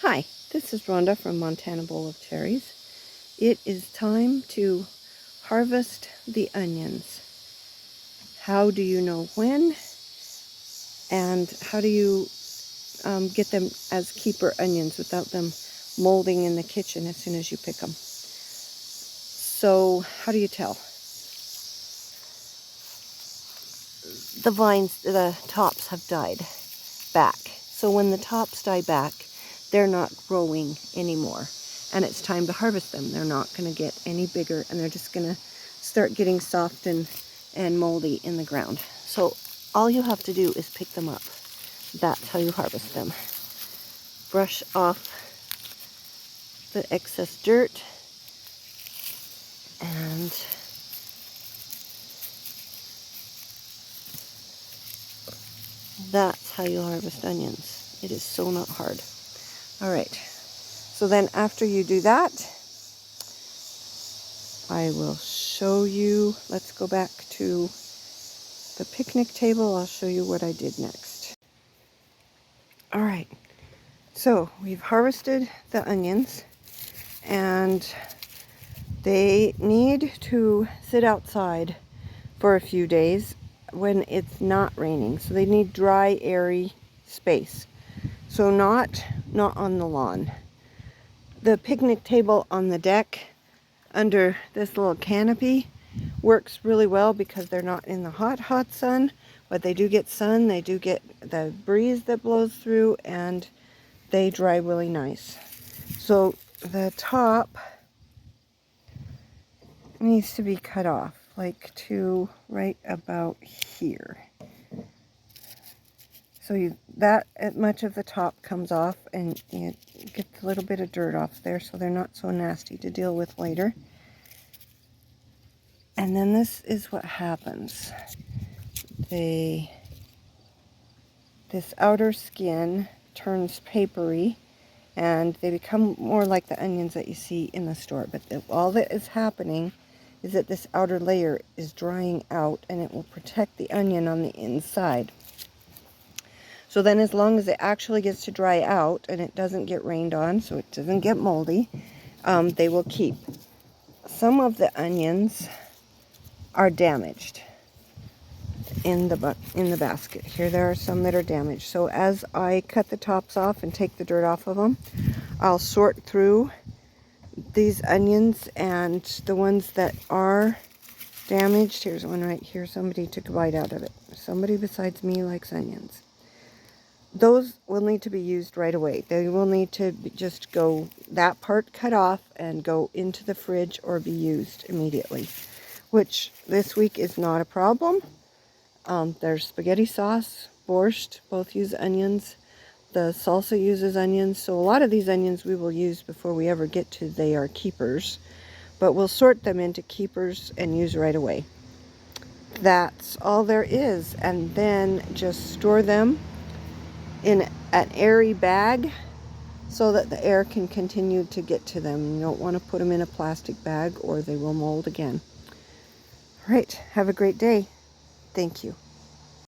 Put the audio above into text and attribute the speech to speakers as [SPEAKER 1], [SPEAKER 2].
[SPEAKER 1] Hi, this is Rhonda from Montana Bowl of Cherries. It is time to harvest the onions. How do you know when? And how do you get them as keeper onions without them molding in the kitchen as soon as you pick them? So how do you tell? The vines, the tops have died back. So when the tops die back, they're not growing anymore. And it's time to harvest them. They're not going to get any bigger, and they're just going to start getting soft and moldy in the ground. So all you have to do is pick them up. That's how you harvest them. Brush off the excess dirt, and that's how you harvest onions. It is so not hard. All right. So then after you do that, I will show you, let's go back to the picnic table. I'll show you what I did next. All right, so we've harvested the onions, and they need to sit outside for a few days when it's not raining. So they need dry, airy space. So not on the lawn. The picnic table on the deck under this little canopy works really well because they're not in the hot sun, but they do get sun, they do get the breeze that blows through, and they dry really nice. So the top needs to be cut off, like to right about here. So that much of the top comes off, and you get a little bit of dirt off there, so they're not so nasty to deal with later. And then this is what happens. This outer skin turns papery, and they become more like the onions that you see in the store. But all that is happening is that this outer layer is drying out, and it will protect the onion on the inside. So then as long as it actually gets to dry out and it doesn't get rained on, so it doesn't get moldy, they will keep. Some of the onions are damaged in the basket. Here there are some that are damaged. So as I cut the tops off and take the dirt off of them, I'll sort through these onions, and the ones that are damaged, here's one right here, somebody took a bite out of it. Somebody besides me likes onions. Those will need to be used right away. They will need to just go, that part cut off and go into the fridge or be used immediately, which this week is not a problem. There's spaghetti sauce, borscht, both use onions. The salsa uses onions. So a lot of these onions we will use before we ever get to they are keepers. But we'll sort them into keepers and use right away. That's all there is. And then just store them in an airy bag so that the air can continue to get to them. You don't want to put them in a plastic bag or they will mold again. All right, have a great day. Thank you.